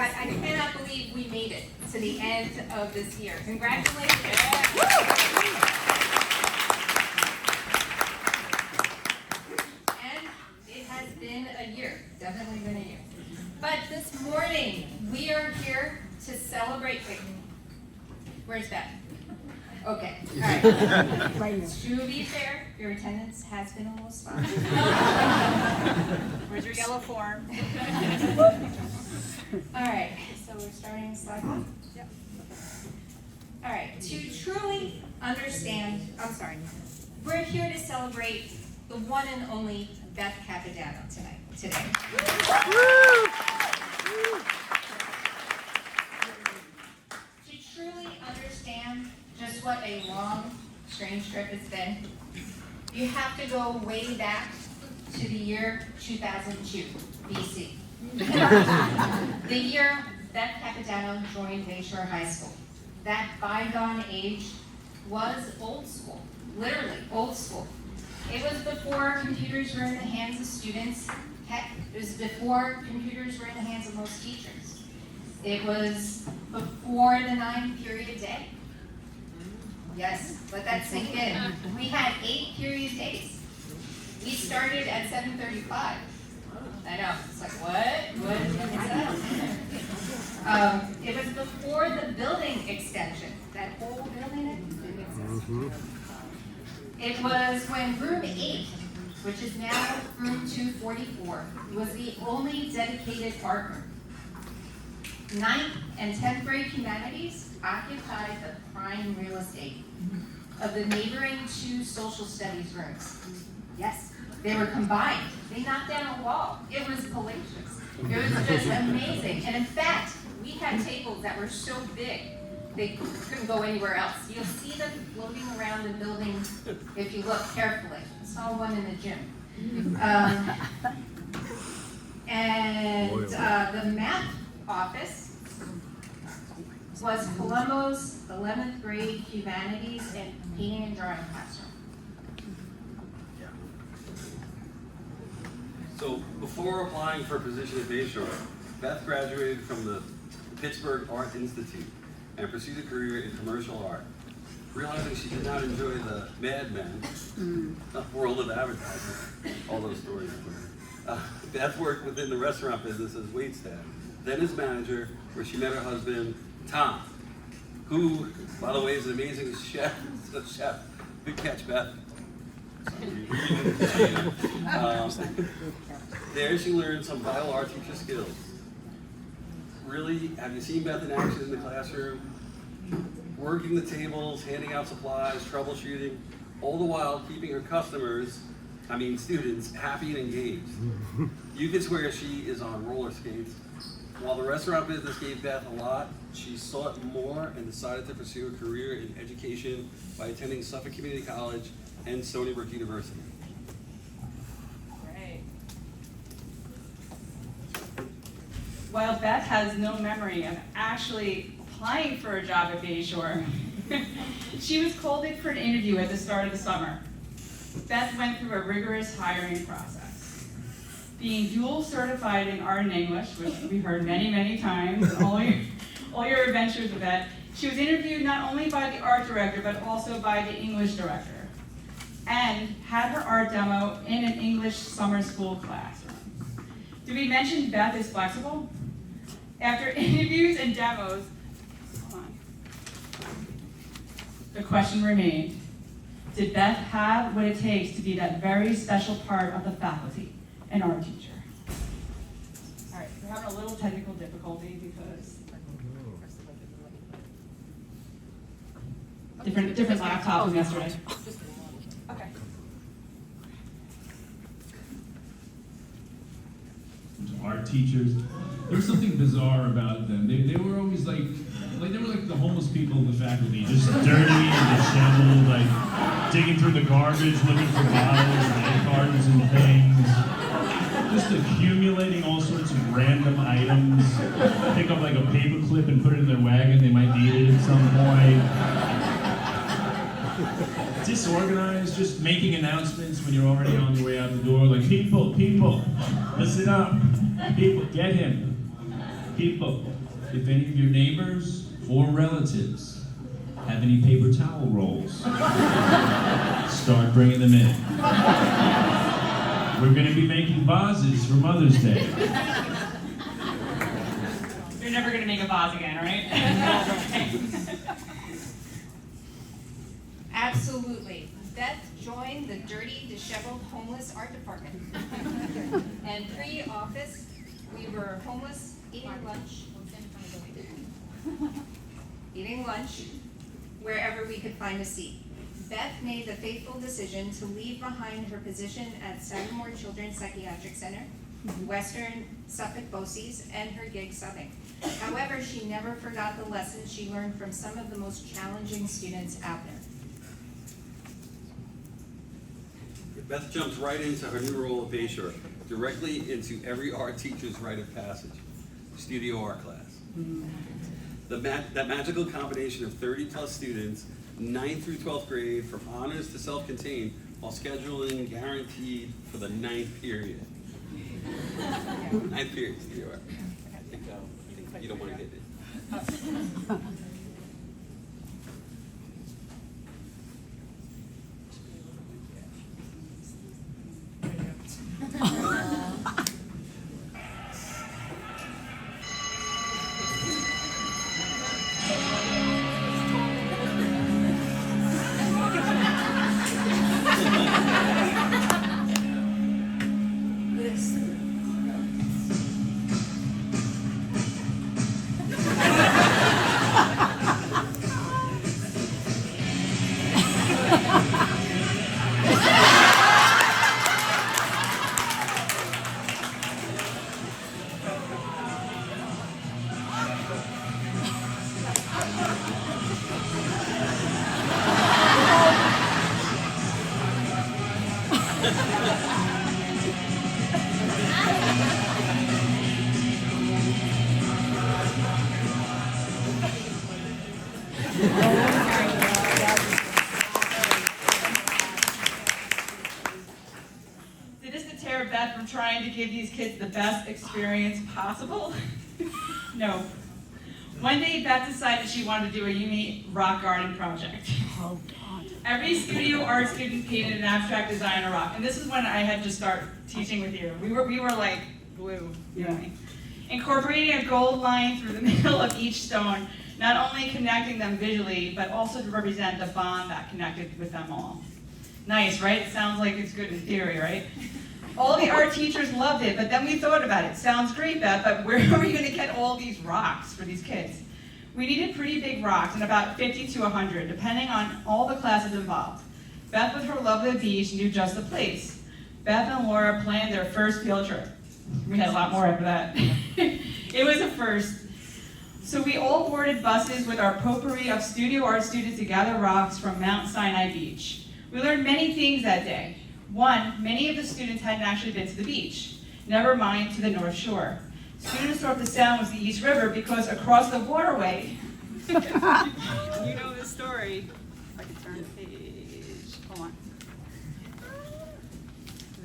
I cannot believe we made it to the end of this year. Congratulations. And it has been a year, definitely been a year. But this morning, we are here to celebrate. Wait, where's Beth? Okay, all right. To be fair, your attendance has been a little spotty. Where's your yellow form? All right, so we're starting slide one? Yep. All right, to truly understand, we're here to celebrate the one and only Beth Capodanno today. To truly understand just what a long, strange trip it's been, you have to go way back to the year 2002 BC. The year Beth Capodanno joined Bayshore High School. That bygone age was old school, literally old school. It was before computers were in the hands of students. Heck, it was before computers were in the hands of most teachers. It was before the 9-period day. Yes, let that sink in. We had 8-period days. We started at 7:35. I know, it's like, what is that? It was before the building extension. That whole building didn't exist. It was when room 8, which is now room 244, was the only dedicated art room. 9th and 10th grade humanities occupied the prime real estate of the neighboring 2 social studies rooms. Yes, they were combined. They knocked down a wall. It was hellacious. It was just amazing. And in fact, we had tables that were so big, they couldn't go anywhere else. You'll see them floating around the building if you look carefully. I saw one in the gym. The math office was Colombo's 11th grade humanities and painting and drawing classroom. So before applying for a position at Bayshore, Beth graduated from the Pittsburgh Art Institute and pursued a career in commercial art. Realizing she did not enjoy the Mad Men world of advertising, all those stories. Beth worked within the restaurant business as waitstaff, then as manager, where she met her husband, Tom, who, by the way, is an amazing chef. Good catch, Beth. There she learned some vital art teacher skills. Really, have you seen Beth in action in the classroom? Working the tables, handing out supplies, troubleshooting, all the while keeping her students, happy and engaged. You can swear she is on roller skates. While the restaurant business gave Beth a lot, she sought more and decided to pursue a career in education by attending Suffolk Community College and Stony Brook University. Great. While Beth has no memory of actually applying for a job at Bayshore, she was called in for an interview at the start of the summer. Beth went through a rigorous hiring process. Being dual certified in art and English, which we heard many, many times, and all your adventures with that, she was interviewed not only by the art director, but also by the English director, and had her art demo in an English summer school classroom. Did we mention Beth is flexible? After interviews and demos, the question remained, did Beth have what it takes to be that very special part of the faculty, an art teacher? All right, we're having a little technical difficulty because different laptop from yesterday. Okay. Art teachers, there was something bizarre about them. They were always like they were like the homeless people in the faculty, just dirty and disheveled, like digging through the garbage, looking for bottles and cartons and things, just accumulating all sorts of random items. Pick up like a paper clip and put it in their wagon. They might need it at some point. Disorganized, just making announcements when you're already on your way out the door, like people, listen up, people, get him. People, if any of your neighbors or relatives have any paper towel rolls, start bringing them in. We're going to be making vases for Mother's Day. You're never gonna make a vase again, right? Absolutely. Beth joined the dirty, disheveled, homeless art department. And pre-office, we were homeless, eating lunch wherever we could find a seat. Beth made the fateful decision to leave behind her position at Sagamore Children's Psychiatric Center, Western Suffolk BOCES, and her gig subbing. However, she never forgot the lessons she learned from some of the most challenging students out there. Beth jumps right into her new role at Bayshore, directly into every art teacher's rite of passage, studio art class. That magical combination of 30-plus students, 9th through 12th grade, from honors to self-contained, while scheduling guaranteed for the 9th period. 9th period, studio art. You don't want to hit it. Did this deter Beth from trying to give these kids the best experience possible? No. One day, Beth decided she wanted to do a unique rock garden project. Oh, God. Every studio art student painted an abstract design on a rock, and this is when I had to start teaching with you. We were like glue, really. Incorporating a gold line through the middle of each stone, not only connecting them visually, but also to represent the bond that connected with them all. Nice, right? It sounds like it's good in theory, right? All the art teachers loved it, but then we thought about it. Sounds great, Beth, but where are we gonna get all these rocks for these kids? We needed pretty big rocks, and about 50 to 100, depending on all the classes involved. Beth, with her love of the beach, knew just the place. Beth and Laura planned their first field trip. We had a lot more after that. It was a first. So we all boarded buses with our potpourri of studio art students to gather rocks from Mount Sinai Beach. We learned many things that day. One, many of the students hadn't actually been to the beach, never mind to the North Shore. Students thought the Sound was the East River because across the waterway, you know the story. If I could turn the page, hold on.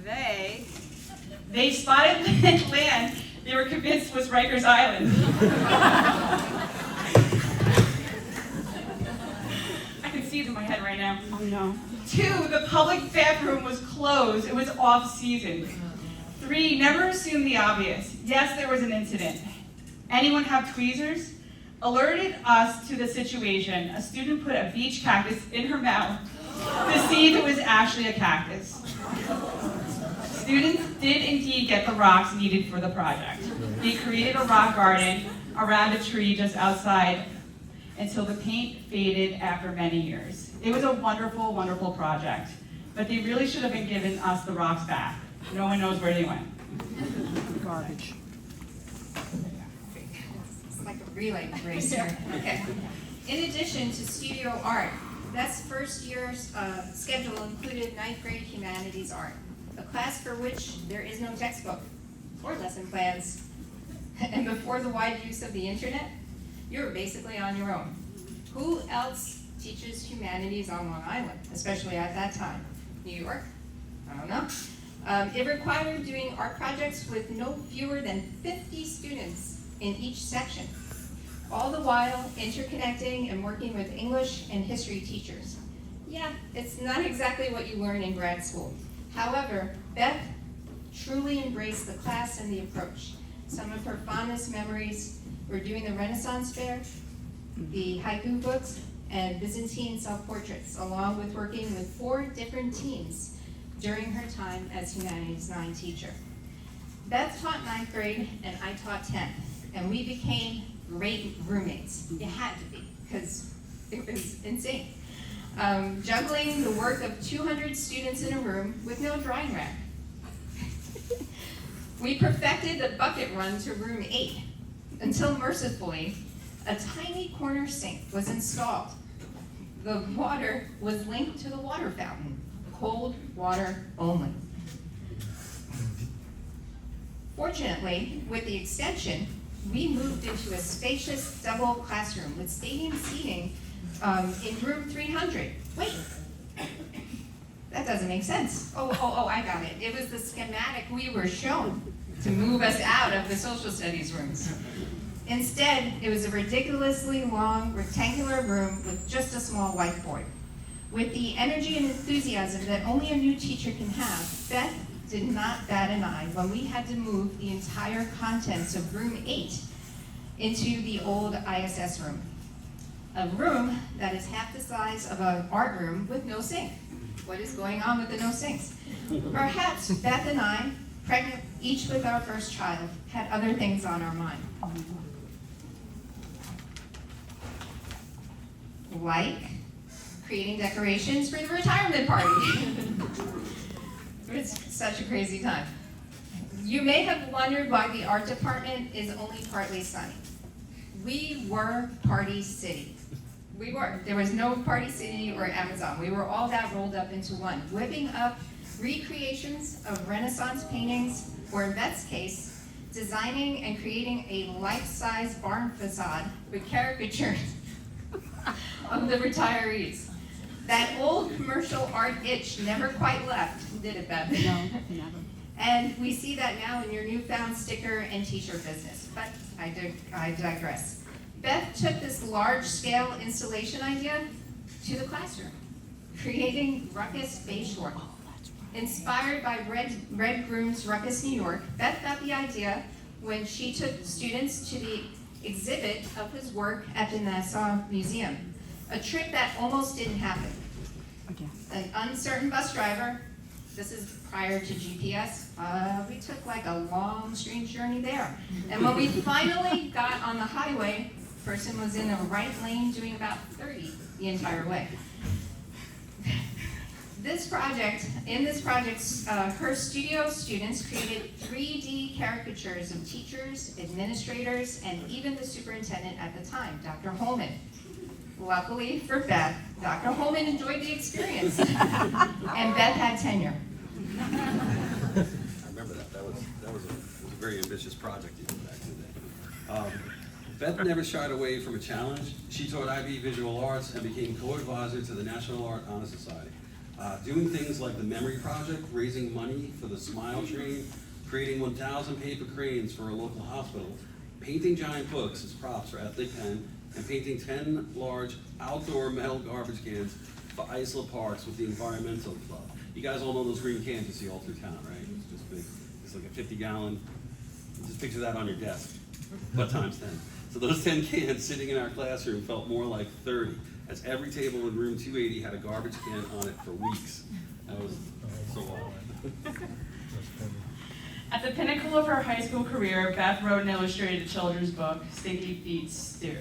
They spotted land they were convinced was Rikers Island. I can see it in my head right now. Oh, no. 2, the public bathroom was closed. It was off season. 3, never assume the obvious. Yes, there was an incident. Anyone have tweezers? Alerted us to the situation. A student put a beach cactus in her mouth to see if it was actually a cactus. Students did indeed get the rocks needed for the project. They created a rock garden around a tree just outside until the paint faded after many years. It was a wonderful, wonderful project, but they really should have been giving us the rocks back. No one knows where they went. Garbage. It's like a relay race here. Okay. In addition to studio art, Beth's first year's schedule included 9th grade humanities art, a class for which there is no textbook or lesson plans. And before the wide use of the internet, you're basically on your own. Who else teaches humanities on Long Island, especially at that time? New York? I don't know. It required doing art projects with no fewer than 50 students in each section, all the while interconnecting and working with English and history teachers. Yeah, it's not exactly what you learn in grad school. However, Beth truly embraced the class and the approach. Some of her fondest memories were doing the Renaissance Fair, the haiku books, and Byzantine self-portraits, along with working with 4 different teams during her time as Humanities 9 teacher. Beth taught 9th grade and I taught 10th, and we became great roommates. You had to be, because it was insane. Juggling the work of 200 students in a room with no drying rack. We perfected the bucket run to room 8, until mercifully, a tiny corner sink was installed. The water was linked to the water fountain, cold water only. Fortunately, with the extension, we moved into a spacious double classroom with stadium seating in room 300. Wait, that doesn't make sense. Oh, I got it. It was the schematic we were shown to move us out of the social studies rooms. Instead, it was a ridiculously long rectangular room with just a small whiteboard. With the energy and enthusiasm that only a new teacher can have, Beth did not bat an eye when we had to move the entire contents of room 8 into the old ISS room. A room that is half the size of an art room with no sink. What is going on with the no sinks? Perhaps Beth and I, pregnant each with our first child, had other things on our mind. Like creating decorations for the retirement party. It was such a crazy time. You may have wondered why the art department is only partly sunny. We were Party City. We were. There was no Party City or Amazon. We were all that rolled up into one, whipping up recreations of Renaissance paintings, or in Beth's case, designing and creating a life-size barn facade with caricatures of the retirees. That old commercial art itch never quite left, did it, Beth? No, never. And we see that now in your newfound sticker and t-shirt business, but I digress. Beth took this large-scale installation idea to the classroom, creating Ruckus Bayshore. Inspired by Red Groom's Ruckus, New York, Beth got the idea when she took students to the exhibit of his work at the Nassau Museum, a trip that almost didn't happen. Okay. An uncertain bus driver, this is prior to GPS, we took like a long, strange journey there. And when we finally got on the highway, the person was in the right lane doing about 30 the entire way. In this project, her studio students created 3D caricatures of teachers, administrators, and even the superintendent at the time, Dr. Holman. Luckily for Beth, Dr. Holman enjoyed the experience, and Beth had tenure. I remember that. That was a very ambitious project you did back in the day. Beth never shied away from a challenge. She taught IB Visual Arts and became co-advisor to the National Art Honor Society. Doing things like the Memory Project, raising money for the Smile Train, creating 1,000 paper cranes for a local hospital, painting giant books as props for Ethnic Pen, and painting 10 large outdoor metal garbage cans for Isla Parks with the Environmental Club. You guys all know those green cans you see all through town, right? It's just big. It's like a 50-gallon. Just picture that on your desk, but times 10. So those 10 cans sitting in our classroom felt more like 30, as every table in room 280 had a garbage can on it for weeks. That was so wild. At the pinnacle of her high school career, Beth wrote and illustrated a children's book, Stinky Feet Stew.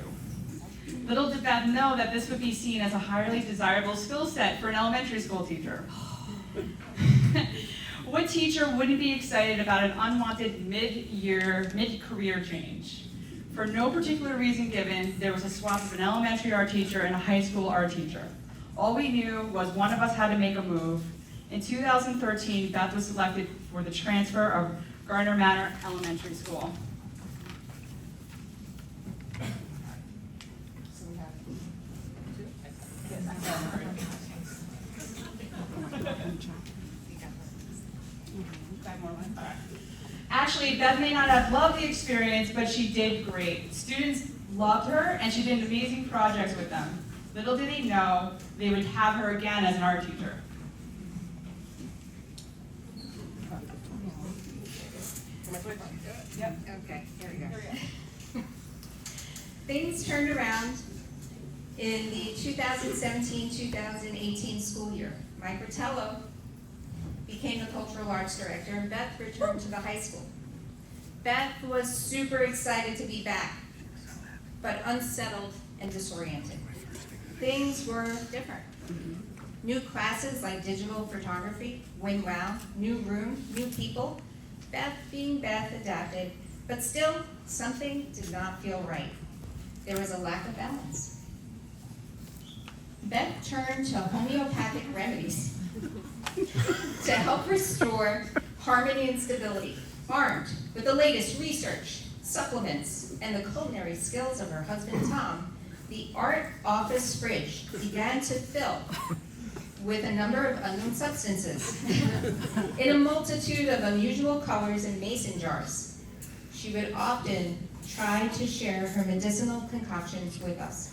Little did Beth know that this would be seen as a highly desirable skill set for an elementary school teacher. What teacher wouldn't be excited about an unwanted mid-career change? For no particular reason given, there was a swap of an elementary art teacher and a high school art teacher. All we knew was one of us had to make a move. In 2013, Beth was selected for the transfer of Gardner Manor Elementary School. Actually, Beth may not have loved the experience, but she did great. Students loved her, and she did amazing projects with them. Little did they know, they would have her again as an art teacher. Yep. Okay, here we go. Things turned around in the 2017-2018 school year. Mike Rottello became the cultural arts director, and Beth returned to the high school. Beth was super excited to be back, but unsettled and disoriented. Things were different. New classes like digital photography, Wing Wow, new room, new people. Beth, being Beth, adapted, but still something did not feel right. There was a lack of balance. Beth turned to homeopathic remedies to help restore harmony and stability. Armed with the latest research, supplements, and the culinary skills of her husband Tom, the art office fridge began to fill with a number of unknown substances in a multitude of unusual colors and mason jars. She would often try to share her medicinal concoctions with us.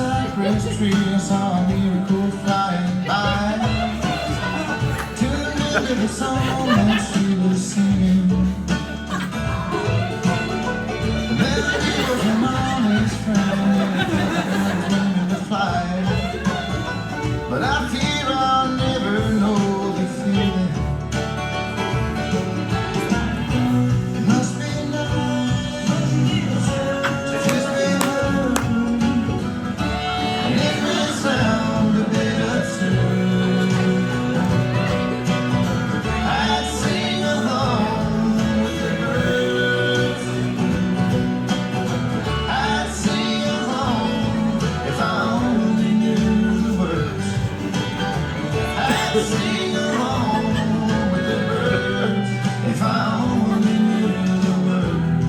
cypress tree, I saw a miracle flying by. Tuned into the song that she was singing. The melody was her mama's friend, and I was learning to fly. But I fear I'll never know the feeling. It must be nice to kiss me alone. And it may sound a bit absurd. I'd sing along with the birds. I'd sing along if I only knew the words. I'd sing along with the birds if I only knew the words.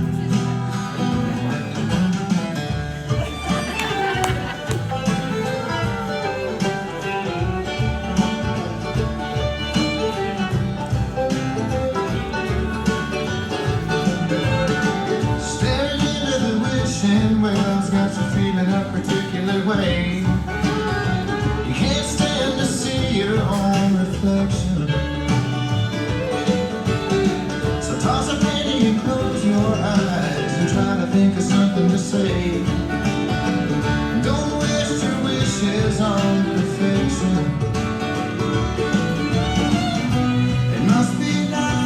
Staring into the wishing well's got you feeling a particular way. You can't stand to see your own reflection. So toss a penny and close your eyes and try to think of something to say. Don't waste your wishes on perfection. It must be nice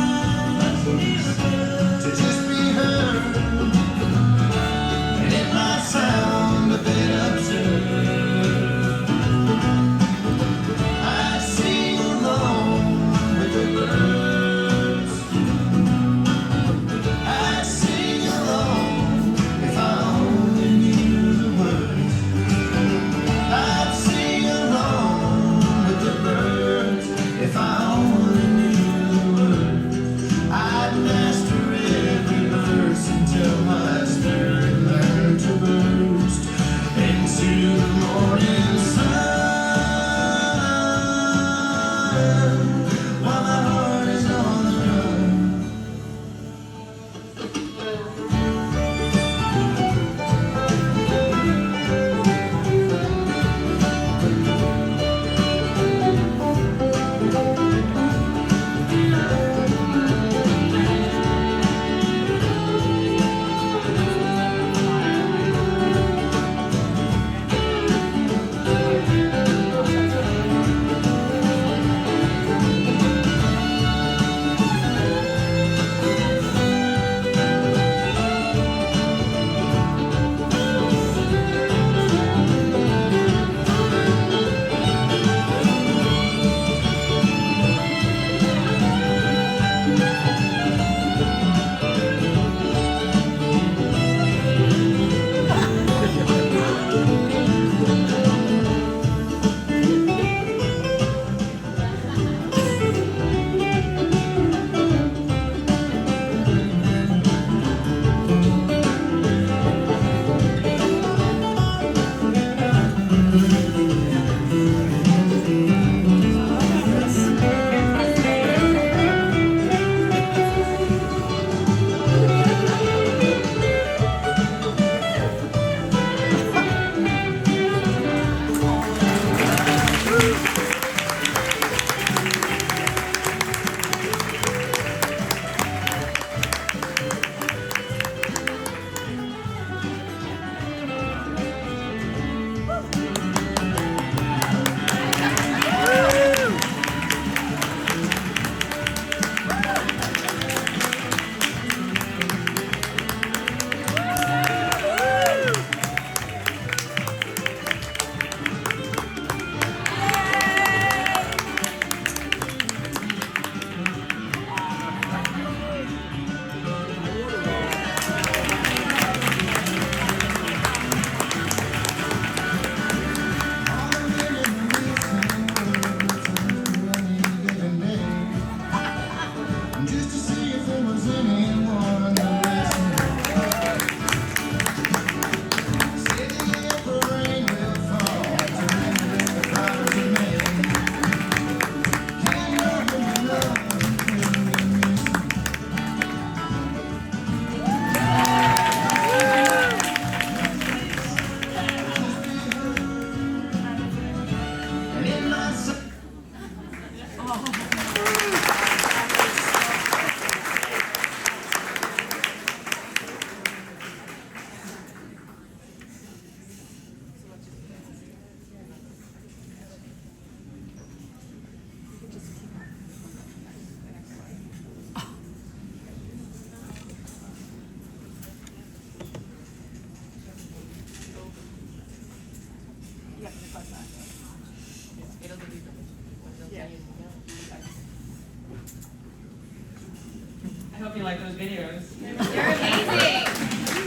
videos. You're amazing.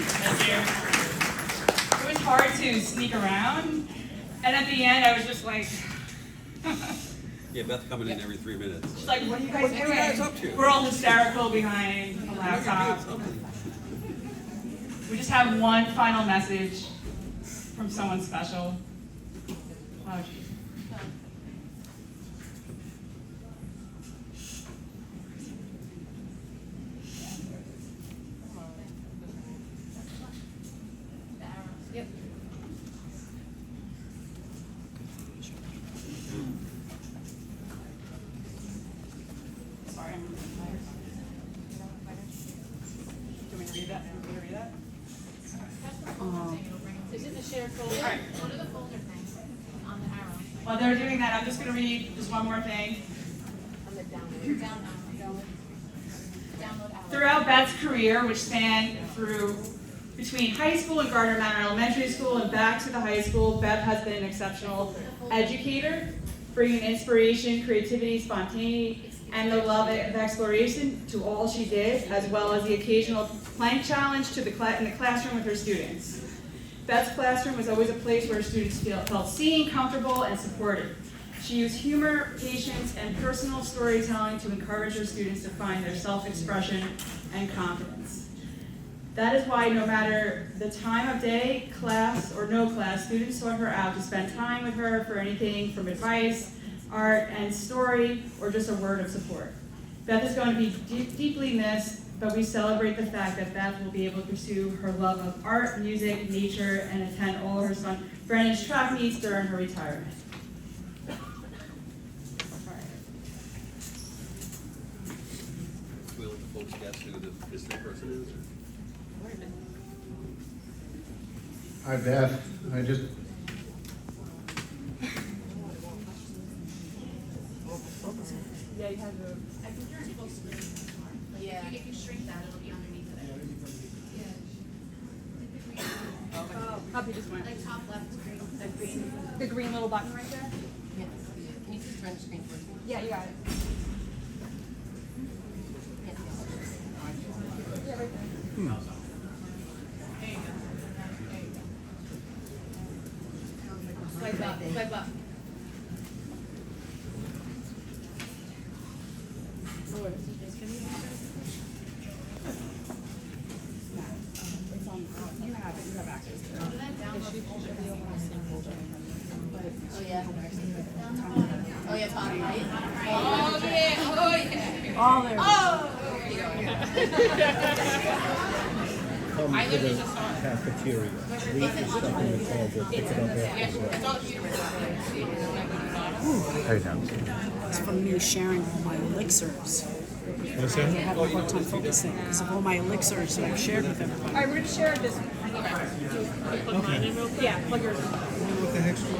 Thank you. It was hard to sneak around, and at the end, I was just like, Yeah, Beth coming in every 3 minutes. just like, what are you guys What are you doing? guys up to? We're all hysterical behind a You're laptop. doing something. We just have one final message from someone special. Oh, geez. Yep. Sorry, I'm tired. Do you want me to read that? Do you want me to read that? Is it the shared folder? All right. What are the folder things on the arrow? While they're doing that, I'm just going to read just one more thing. On the download. Download arrow. Throughout Beth's career, which spanned through between high school and Gardner Manor Elementary School and back to the high school, Beth has been an exceptional educator, bringing inspiration, creativity, spontaneity, and the love of exploration to all she did, as well as the occasional plank challenge to in the classroom with her students. Beth's classroom was always a place where students felt seen, comfortable, and supported. She used humor, patience, and personal storytelling to encourage her students to find their self-expression and confidence. That is why no matter the time of day, class, or no class, students sought her out to spend time with her for anything from advice, art, and story, or just a word of support. Beth is going to be deeply missed, but we celebrate the fact that Beth will be able to pursue her love of art, music, nature, and attend all her son Brennan's track meets during her retirement. We let the folks guess who the mystery person is? Hi, Beth. I just, Yeah. If you shrink that, it'll be underneath it. Up, you just went. Like top left screen, the green. The green little button right there? Yes. Can you just run the screen for me? Yeah, you got it. Swipe up, swipe up. You have it, you have access to it. Oh, yeah. Oh, yeah, top right. Oh, yeah, oh, yeah. All there. Come to the cafeteria. Leave the stuff in the closet. Pick it up afterwards. It's from me sharing all my elixirs. What's I that? have a hard time focusing because of all my elixirs that I've shared with everybody. All right, we're going to share this. Yeah, plug yours in. What the heck's going on?